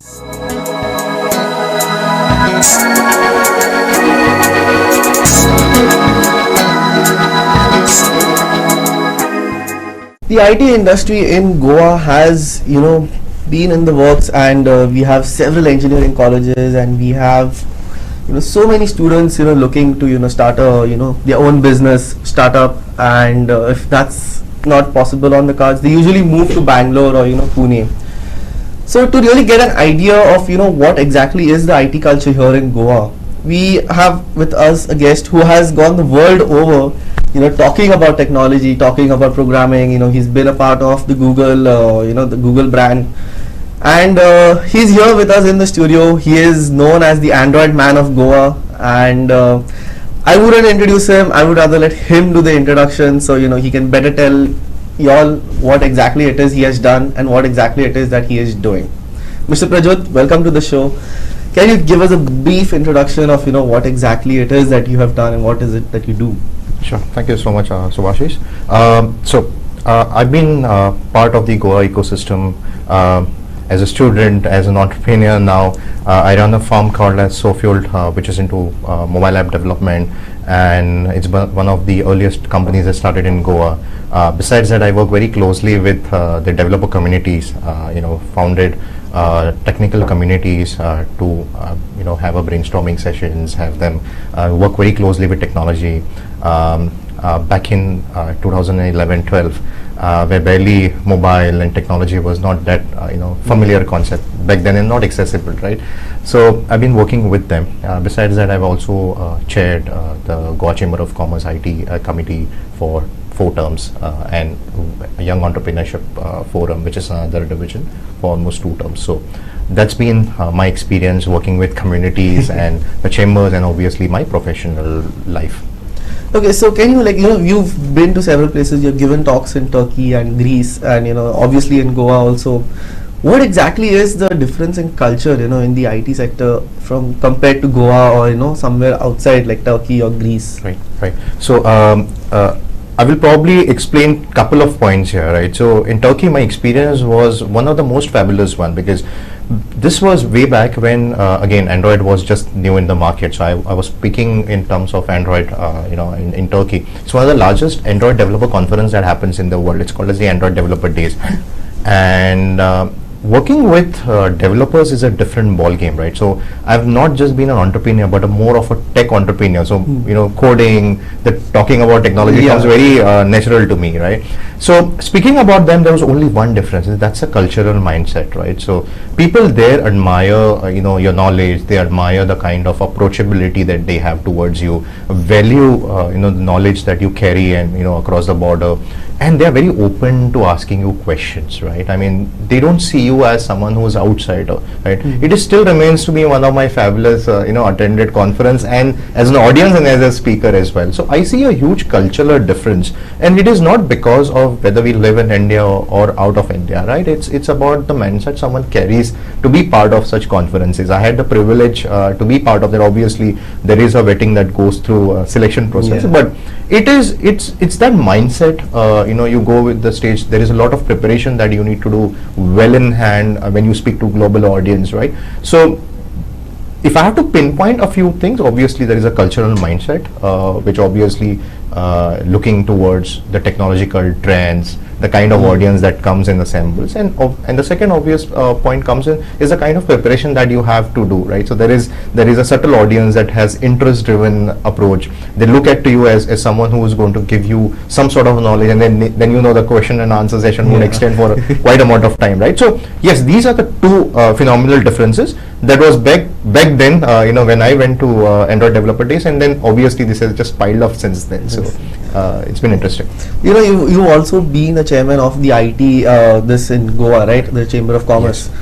The IT industry in Goa has, been in the works, and we have several engineering colleges, and we have, so many students, looking to, start a, their own business, startup, and if that's not possible on the cards, they usually move to Bangalore or, Pune. So to really get an idea of, what exactly is the IT culture here in Goa, we have with us a guest who has gone the world over, talking about technology, talking about programming. He's been a part of the Google, the Google brand, and he's here with us in the studio. He is known as the Android man of Goa, and I wouldn't introduce him. I would rather let him do the introduction, so he can better tell y'all what exactly it is he has done and what exactly it is that he is doing. Mr. Prajyot, welcome to the show. Can you give us a brief introduction of what exactly it is that you have done and what is it that you do? Sure. Thank you so much, Subhashish. I've been part of the Goa ecosystem as a student, as an entrepreneur now. I run a firm called as SoFuel, which is into mobile app development, and it's one of the earliest companies that started in Goa. Besides that, I work very closely with the developer communities, founded technical communities to have a brainstorming sessions, have them work very closely with technology. Back in 2011-12, where barely mobile and technology was not that familiar concept back then and not accessible, right? So I've been working with them. Besides that, I've also chaired the Goa Chamber of Commerce IT committee for 4 terms, and a young entrepreneurship forum, which is another division, for almost 2 terms. So that's been my experience working with communities and the chambers, and obviously my professional life. Okay, so can you you've been to several places, you've given talks in Turkey and Greece, and obviously in Goa also. What exactly is the difference in culture, in the IT sector from compared to Goa or somewhere outside like Turkey or Greece? Right. So I will probably explain couple of points here, right? So in Turkey, my experience was one of the most fabulous one, because this was way back when again Android was just new in the market. So I was speaking in terms of Android, in Turkey. It's one of the largest Android developer conference that happens in the world. It's called as the Android Developer Days, and working with developers is a different ball game, right? So I've not just been an entrepreneur, but more of a tech entrepreneur. So coding, talking about technology comes very natural to me, right? So speaking about them, there was only one difference, and that's a cultural mindset, right? So people there admire your knowledge, they admire the kind of approachability that they have towards you, value the knowledge that you carry and across the border. And they are very open to asking you questions, right? I mean, they don't see you as someone who is outsider, right? It is still remains to be one of my fabulous, attended conference, and as an audience and as a speaker as well. So I see a huge cultural difference, and it is not because of whether we live in India or out of India, right? It's about the mindset someone carries to be part of such conferences. I had the privilege to be part of that. Obviously, there is a vetting that goes through selection process, but it's that mindset. You go with the stage, there is a lot of preparation that you need to do well in hand when you speak to global audience, right? So if I have to pinpoint a few things, obviously there is a cultural mindset, which obviously looking towards the technological trends, the kind of audience that comes in assembles, and the second obvious point comes in is the kind of preparation that you have to do, right? So there is a subtle audience that has interest driven approach. They look at you as someone who is going to give you some sort of knowledge, and then the question and answer session would extend for a wide amount of time, right? So yes, these are the 2 phenomenal differences that was back then when I went to Android Developer Days, and then obviously this has just piled up since then. So it's been interesting. You also been a chairman of the IT this in Goa, right? The Chamber of Commerce. Yes.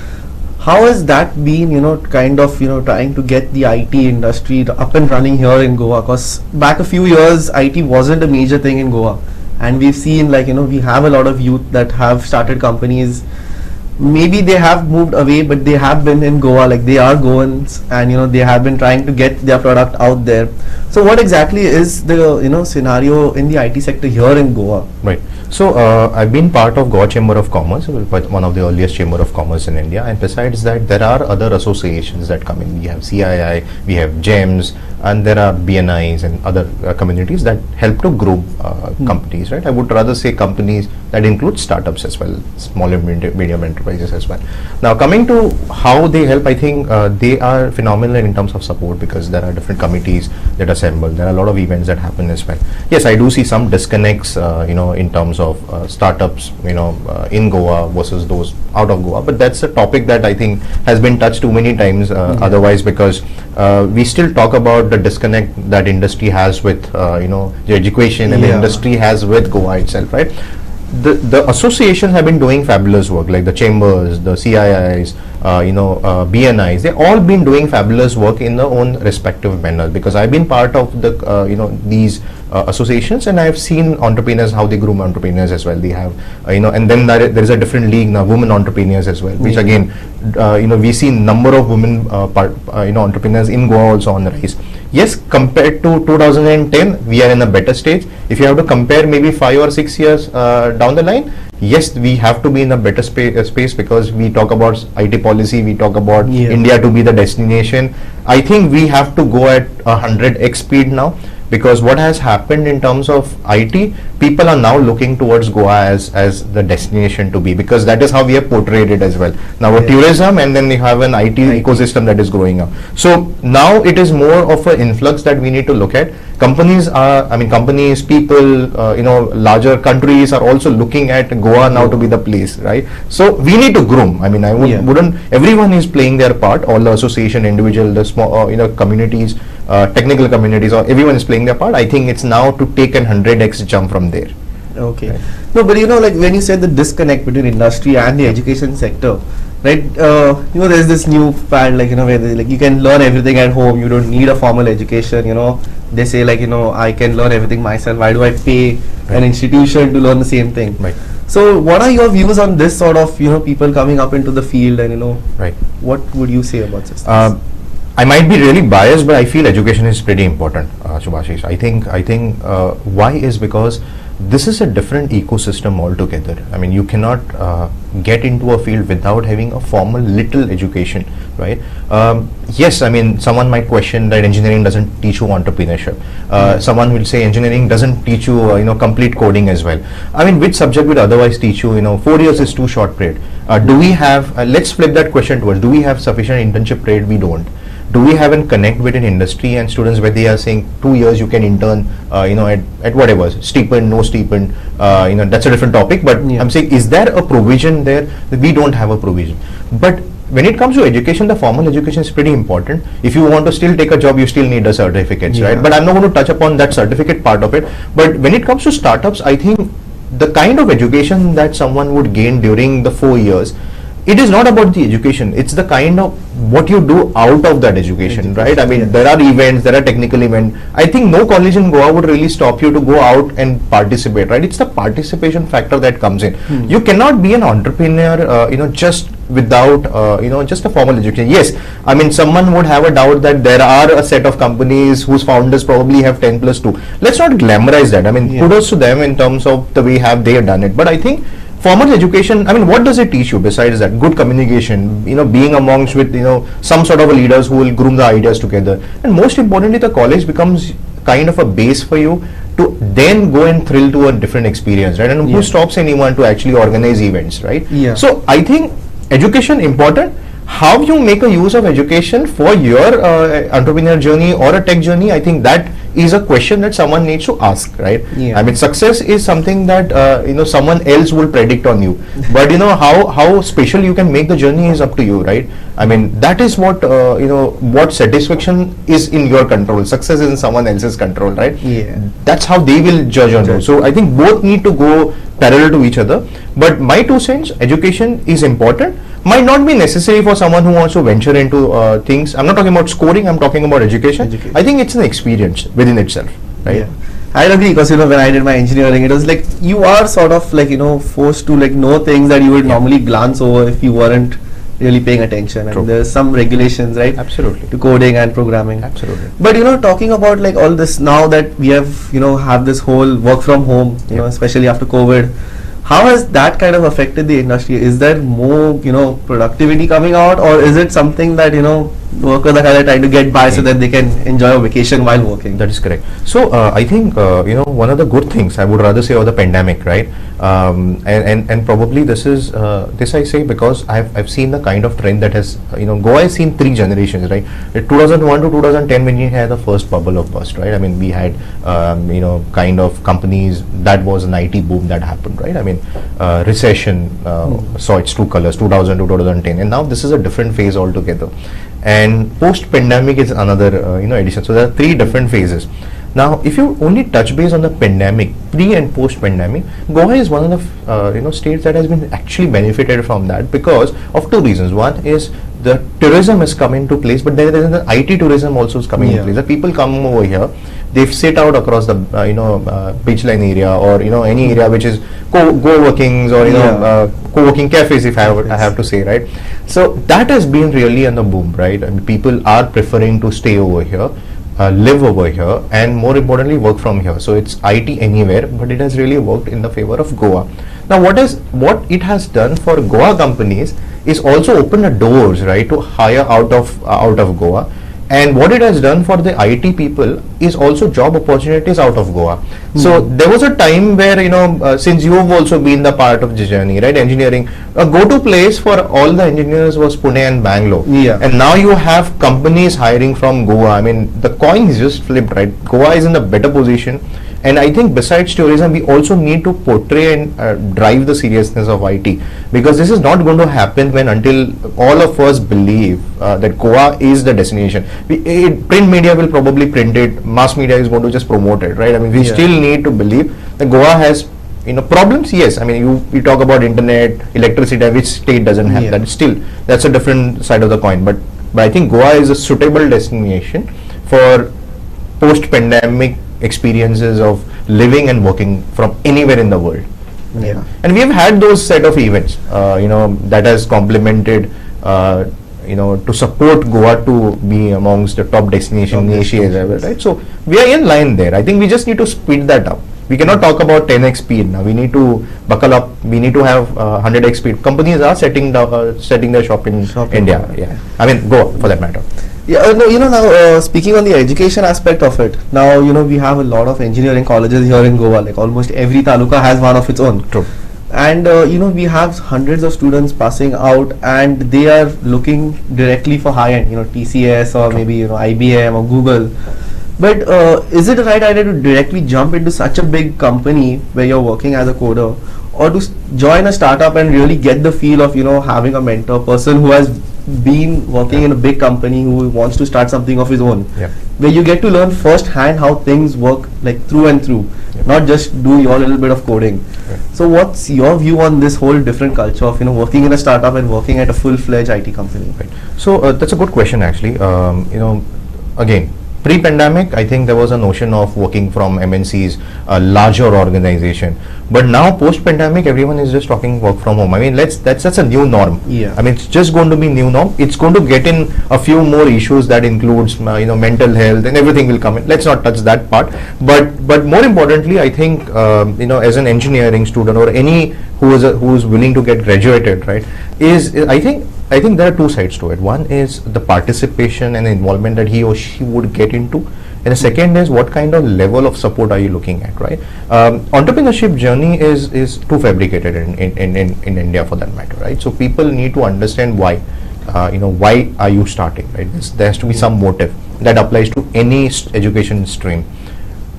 How has that been, kind of, trying to get the IT industry up and running here in Goa? Because back a few years, IT wasn't a major thing in Goa, and we've seen we have a lot of youth that have started companies. Maybe they have moved away, but they have been in Goa, they are Goans, and they have been trying to get their product out there. So what exactly is the scenario in the IT sector here in Goa? Right. So I've been part of Goa Chamber of Commerce, one of the earliest Chamber of Commerce in India, and besides that there are other associations that come in. We have CII, we have GEMS, and there are BNIs and other communities that help to grow companies, right? I would rather say companies that include startups as well, small and medium enterprises as well. Now coming to how they help, I think they are phenomenal in terms of support, because there are different committees that assemble. There are a lot of events that happen as well. Yes, I do see some disconnects, in terms of startups, in Goa versus those out of Goa. But that's a topic that I think has been touched too many times. Otherwise, because we still talk about the disconnect that industry has with, the education and the industry has with Goa itself, right? The associations have been doing fabulous work, like the chambers, the CIIs, BNIs. They've all been doing fabulous work in their own respective manner, because I've been part of the these associations, and I've seen entrepreneurs, how they groom entrepreneurs as well. They have and then there is a different league now, women entrepreneurs as well, which again we see number of women entrepreneurs in Goa also on the rise. Yes, compared to 2010, we are in a better stage. If you have to compare maybe 5 or 6 years down the line, yes, we have to be in a better space, because we talk about IT policy, we talk about India to be the destination. I think we have to go at 100x speed now, because what has happened in terms of IT, people are now looking towards Goa as the destination to be, because that is how we have portrayed it as well. Now tourism, and then we have an IT ecosystem that is growing up. So now it is more of an influx that we need to look at. Companies, people, larger countries are also looking at Goa now to be the place, right? So we need to groom. I mean, I wouldn't. Everyone is playing their part. All the association, individual, the small, communities, technical communities, or everyone is playing their part. I think it's now to take an 100x jump from there. Okay. Right. No, but like when you said the disconnect between industry and the education sector, right? There's this new fad, where you can learn everything at home. You don't need a formal education. They say I can learn everything myself. Why do I pay an institution to learn the same thing? Right. So what are your views on this sort of people coming up into the field, and right? What would you say about this? I might be really biased, but I feel education is pretty important, Subhashish. I think why is because this is a different ecosystem altogether. I mean, you cannot get into a field without having a formal little education, right? Yes, I mean, someone might question that engineering doesn't teach you entrepreneurship. Someone will say engineering doesn't teach you, complete coding as well. I mean, which subject would otherwise teach you? 4 years is too short period. Do we have? Let's flip that question towards: do we have sufficient internship period? We don't. Do we have a connect with an industry and students where they are saying 2 years you can intern, at whatever, stipend, no stipend, that's a different topic. But I'm saying, is there a provision there? We don't have a provision. But when it comes to education, the formal education is pretty important. If you want to still take a job, you still need a certificate, right? But I'm not going to touch upon that certificate part of it. But when it comes to startups, I think the kind of education that someone would gain during the 4 years, it is not about the education, it's the kind of what you do out of that education, right? I mean, there are events, there are technical events. I think no college in Goa would really stop you to go out and participate, right? It's the participation factor that comes in. You cannot be an entrepreneur, just without, just a formal education. Yes, I mean, someone would have a doubt that there are a set of companies whose founders probably have 10+2. Let's not glamorize that. I mean, kudos to them in terms of the way they have done it. But I think formal education, I mean, what does it teach you besides that? Good communication, being amongst with, some sort of a leaders who will groom the ideas together. And most importantly, the college becomes kind of a base for you to then go and thrill to a different experience, right? And who stops anyone to actually organize events, right? So I think education important. How you make a use of education for your entrepreneur journey or a tech journey, I think that is a question that someone needs to ask, right? I mean, success is something that someone else will predict on you, but how special you can make the journey is up to you, right? I mean, that is what what satisfaction is in your control. Success is in someone else's control, right? That's how they will judge on you. So I think both need to go parallel to each other. But my 2 cents, education is important. Might not be necessary for someone who wants to venture into things. I'm not talking about scoring, I'm talking about education. I think it's an experience within itself, right? I agree, because when I did my engineering, it was like you are sort of forced to know things that you would normally glance over if you weren't really paying attention, True. and there's some regulations, right? Absolutely. To coding and programming. Absolutely. But talking about like all this now that we have this whole work from home, especially after COVID, how has that kind of affected the industry? Is there more productivity coming out, or is it something that workers are kind of trying to get by so that they can enjoy a vacation while working? That is correct. So I think one of the good things I would rather say of the pandemic, right? And probably this I say because I've seen the kind of trend that has Goa has seen 3 generations, right? 2001 to 2010 when we had the first bubble of burst, right? I mean we had kind of companies, that was an IT boom that happened, right? I mean recession saw its true colors, 2000 to 2010, and now this is a different phase altogether. And post-pandemic is another edition. So there are 3 different phases. Now, if you only touch base on the pandemic, pre and post-pandemic, Goa is one of the states that has been actually benefited from that because of 2 reasons. One is the tourism has come into place, but there is the IT tourism also is coming into place. The people come over here, they sit out across the beachline area or any area which is co-workings or co-working cafes, if I have to say, right? So that has been really on the boom, right? And people are preferring to stay over here, live over here, and more importantly work from here. So it's IT anywhere, but it has really worked in the favor of Goa. Now what it has done for Goa companies is also open the doors, right, to hire out of Goa. And what it has done for the IT people is also job opportunities out of Goa. So there was a time where, since you have also been the part of the journey, right, engineering, a go-to place for all the engineers was Pune and Bangalore. Yeah. And now you have companies hiring from Goa. I mean, the coin is just flipped, right? Goa is in a better position. And I think besides tourism, we also need to portray and drive the seriousness of IT, because this is not going to happen until all of us believe that Goa is the destination. Print media will probably print it, mass media is going to just promote it, right? I mean, we still need to believe that Goa has problems. Yes, I mean, you talk about internet, electricity, which state doesn't have that. Still, that's a different side of the coin. But I think Goa is a suitable destination for post-pandemic experiences of living and working from anywhere in the world. And we have had those set of events that has complemented to support Goa to be amongst the top destination in Asia as well, right? So we are in line there. I think we just need to speed that up. We cannot talk about 10x speed now. We need to buckle up. We need to have 100x speed. Companies are setting their shop in India. I mean Goa for that matter. Now speaking on the education aspect of it, now we have a lot of engineering colleges here in Goa. Like almost every taluka has one of its own. True. And we have hundreds of students passing out, and they are looking directly for high-end, TCS or maybe IBM or Google. But is it a right idea to directly jump into such a big company where you're working as a coder, or to join a startup and really get the feel of having a mentor person who has been working in a big company, who wants to start something of his own, where you get to learn firsthand how things work, like through and through, not just do your little bit of coding. So what's your view on this whole different culture of working in a startup and working at a full-fledged IT company? So that's a good question actually. Again, pre-pandemic, I think there was a notion of working from MNCs, a larger organization. But now, post-pandemic, everyone is just talking work from home. I mean, that's a new norm. I mean, it's just going to be new norm. It's going to get in a few more issues that includes, mental health, and everything will come in. Let's not touch that part. But more importantly, I think, as an engineering student or any who is willing to get graduated, right, I think there are 2 sides to it. One is the participation and involvement that he or she would get into, and the second is what kind of level of support are you looking at, right? Entrepreneurship journey is too fabricated in India for that matter, right? So people need to understand why. Why are you starting, right? There has to be some motive that applies to any education stream.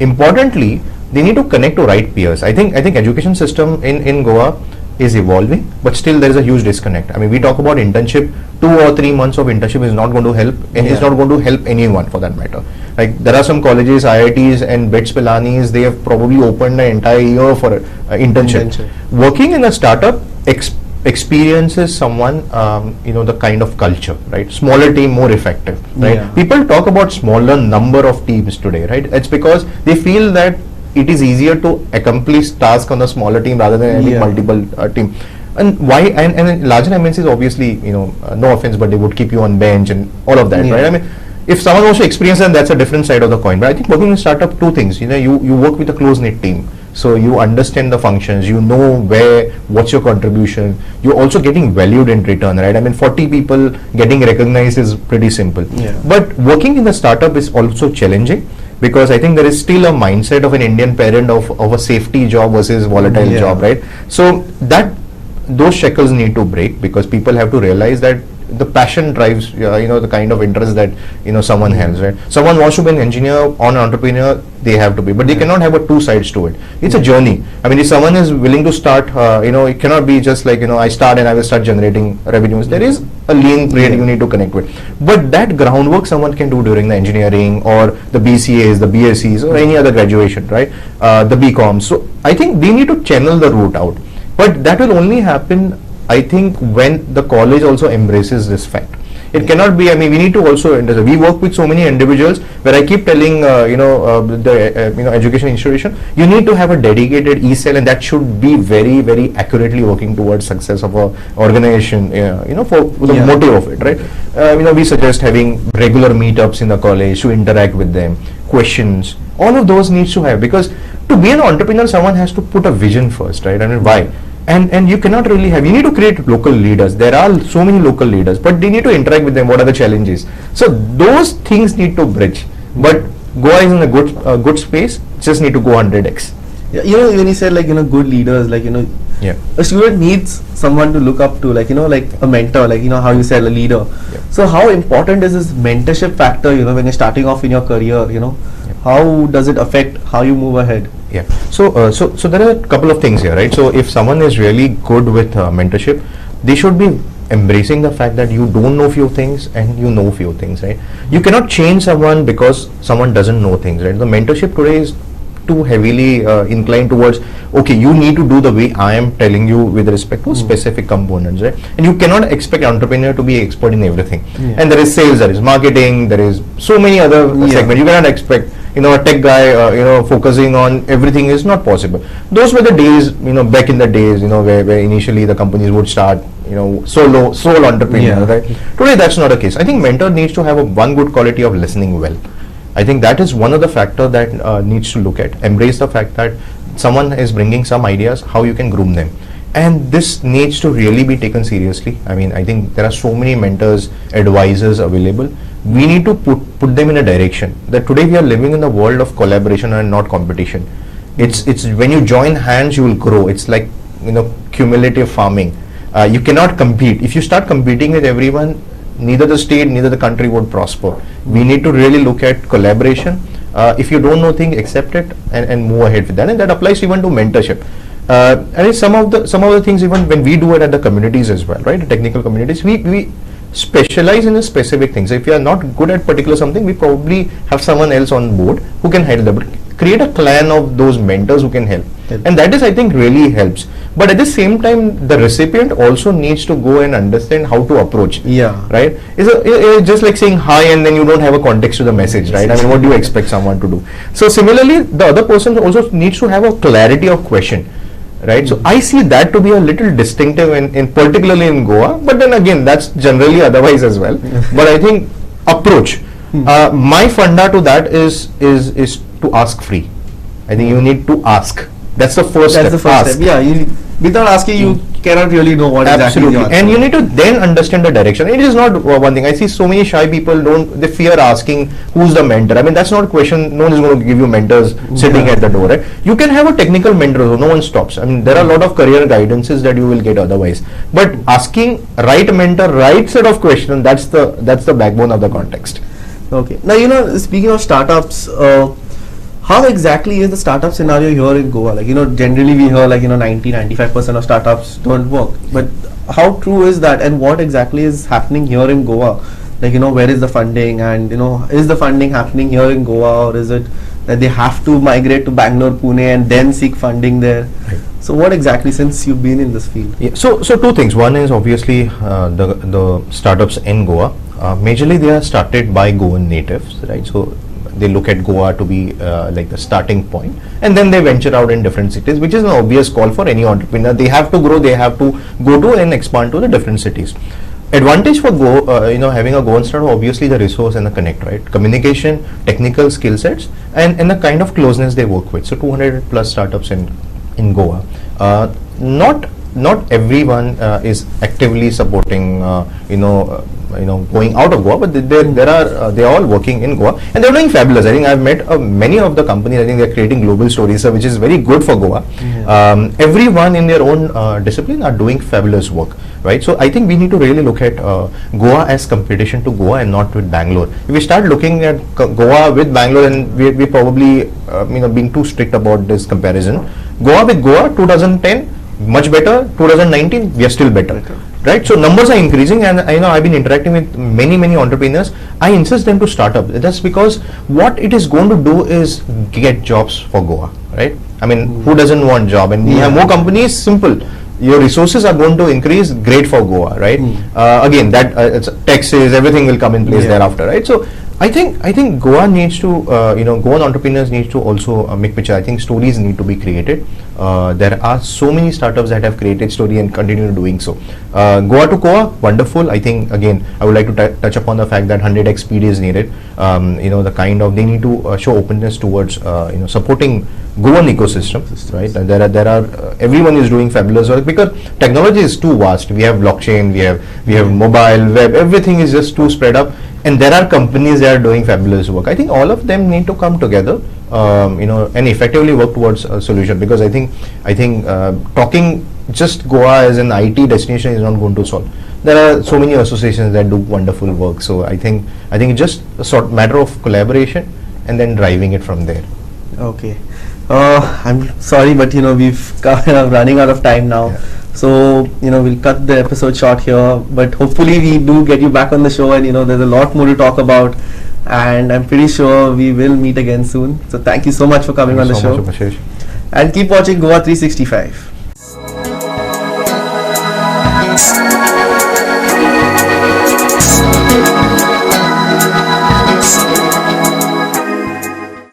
Importantly, they need to connect to right peers. I think education system in Goa is evolving, but still there is a huge disconnect. I mean, we talk about internship, 2 or 3 months of internship is not going to help, and it's not going to help anyone for that matter. Like there are some colleges, IITs and BETS Pilanis, they have probably opened an entire year for internship. Working in a startup experiences someone, the kind of culture, right? Smaller team, more effective, right? People talk about smaller number of teams today, right? It's because they feel that it is easier to accomplish tasks on a smaller team rather than having multiple team. And why? And in larger MNCs, obviously, no offense, but they would keep you on bench and all of that, right? I mean, if someone wants to experience that, that's a different side of the coin. But I think working in startup, two things. You work with a close knit team, so you understand the functions. You know what's your contribution. You're also getting valued in return, right? I mean, 40 people getting recognized is pretty simple. Yeah. But working in the startup is also challenging, because I think there is still a mindset of an Indian parent of a safety job versus volatile job, right? So those shackles need to break, because people have to realize that the passion drives the kind of interest that someone has, right? Someone wants to be an engineer or an entrepreneur, they have to be, but they cannot have two sides to it. It's a journey. I mean, if someone is willing to start, it cannot be just like I start and I will start generating revenues. There is a lean period you need to connect with, but that groundwork someone can do during the engineering or the BCAs, the BScs, or any other graduation, right? The BComs. So I think they need to channel the route out, but that will only happen, I think, when the college also embraces this fact. It cannot be, I mean, we need to also, we work with so many individuals where I keep telling, the education institution, you need to have a dedicated e-cell, and that should be very, very accurately working towards success of a organization, for the motive of it, right? We suggest having regular meetups in the college to interact with them, questions, all of those needs to have, because to be an entrepreneur, someone has to put a vision first, right? I mean, why? And you cannot really you need to create local leaders. There are so many local leaders, but they need to interact with them. What are the challenges? So those things need to bridge. But Goa is in a good space, just need to go 100x. Yeah, when you said good leaders, a student needs someone to look up to, like a mentor, how you said, a leader. So how important is this mentorship factor, when you're starting off in your career, how does it affect how you move ahead? Yeah. So there are a couple of things here, right? So if someone is really good with mentorship, they should be embracing the fact that you don't know few things and you know few things, right? You cannot change someone because someone doesn't know things, right? The mentorship today is too heavily inclined towards, okay, you need to do the way I am telling you with respect to specific components, right? And you cannot expect entrepreneur to be expert in everything. And there is sales, there is marketing, there is so many other segments. You cannot expect a tech guy focusing on everything is not possible. Those were the days, back in the days, where initially the companies would start, sole entrepreneur, right? Today that's not the case. I think mentor needs to have one good quality of listening well. I think that is one of the factors that needs to look at. Embrace the fact that someone is bringing some ideas, how you can groom them. And this needs to really be taken seriously. I mean, I think there are so many mentors, advisors available. We need to put them in a direction. That today we are living in the world of collaboration and not competition. It's when you join hands, you will grow. It's like, cumulative farming. You cannot compete. If you start competing with everyone, neither the state, neither the country would prosper. We need to really look at collaboration. If you don't know things, accept it and move ahead with that. And that applies even to mentorship. And some of the things, even when we do it at the communities as well, right? The technical communities, we specialize in a specific things. If you are not good at particular something, we probably have someone else on board who can help them. Create a clan of those mentors who can help. And that is, I think, really helps. But at the same time, the recipient also needs to go and understand how to approach. Right? It's just like saying hi and then you don't have a context to the message, right? I mean, what do you expect someone to do? So similarly, the other person also needs to have a clarity of question. Right, so I see that to be a little distinctive in particularly in Goa, but then again that's generally otherwise as well. But I think approach. My funda to that is to ask free. I think you need to ask. That's the first step. That's the first step. Yeah, without asking, you cannot really know what exactly you are. And you need to then understand the direction. It is not one thing. I see so many shy people they fear asking who's the mentor. I mean, that's not a question. No one is going to give you mentors sitting at the door, right? You can have a technical mentor, so no one stops. I mean, there are a lot of career guidances that you will get otherwise. But asking right mentor, right set of questions, that's the backbone of the context. Okay. Now, speaking of startups, how exactly is the startup scenario here in Goa? Generally we hear 90-95% of startups don't work. But how true is that, and what exactly is happening here in Goa? Where is the funding, and is the funding happening here in Goa, or is it that they have to migrate to Bangalore, Pune and then seek funding there? Right. So what exactly, since you've been in this field? Yeah, so two things. One is obviously the startups in Goa. Majorly they are started by Goan natives, right? So they look at Goa to be like the starting point, and then they venture out in different cities, which is an obvious call for any entrepreneur. They have to grow, they have to go to and expand to the different cities. Advantage for having a Goan startup, obviously the resource and the connect, right? Communication, technical skill sets, and the kind of closeness they work with. So 200 plus startups in Goa. Not everyone is actively supporting going out of Goa, but they're all working in Goa, and they're doing fabulous. I think I've met many of the companies. I think they're creating global stories, which is very good for Goa. Yeah. Everyone in their own discipline are doing fabulous work, right? So I think we need to really look at Goa as competition to Goa and not with Bangalore. If we start looking at Goa with Bangalore, and we probably being too strict about this comparison. Goa with Goa 2010 much better, 2019 we are still better. Right, so numbers are increasing, and I know I've been interacting with many entrepreneurs. I insist them to start up. That's because what it is going to do is get jobs for Goa, right? I mean, who doesn't want job? And we have more companies. Simple, your resources are going to increase. Great for Goa, right? Again, that it's taxes, everything will come in place thereafter, right? So I think Goa needs to, Goan entrepreneurs need to also make picture. I think stories need to be created. There are so many startups that have created story and continue doing so. Goa to Goa, wonderful. I think again, I would like to touch upon the fact that 100x speed is needed. The kind of they need to show openness towards supporting Goan ecosystem, right? And there are everyone is doing fabulous work because technology is too vast. We have blockchain, we have mobile, web, everything is just too spread up. And there are companies that are doing fabulous work. I think all of them need to come together, and effectively work towards a solution. Because I think talking just Goa as an IT destination is not going to solve. There are so many associations that do wonderful work. So I think it's just a matter of collaboration and then driving it from there. Okay. I'm sorry, but we've running out of time now. Yeah. So we'll cut the episode short here, but hopefully we do get you back on the show, and there's a lot more to talk about, and I'm pretty sure we will meet again soon. So thank you so much for coming on the show, and keep watching GOA365.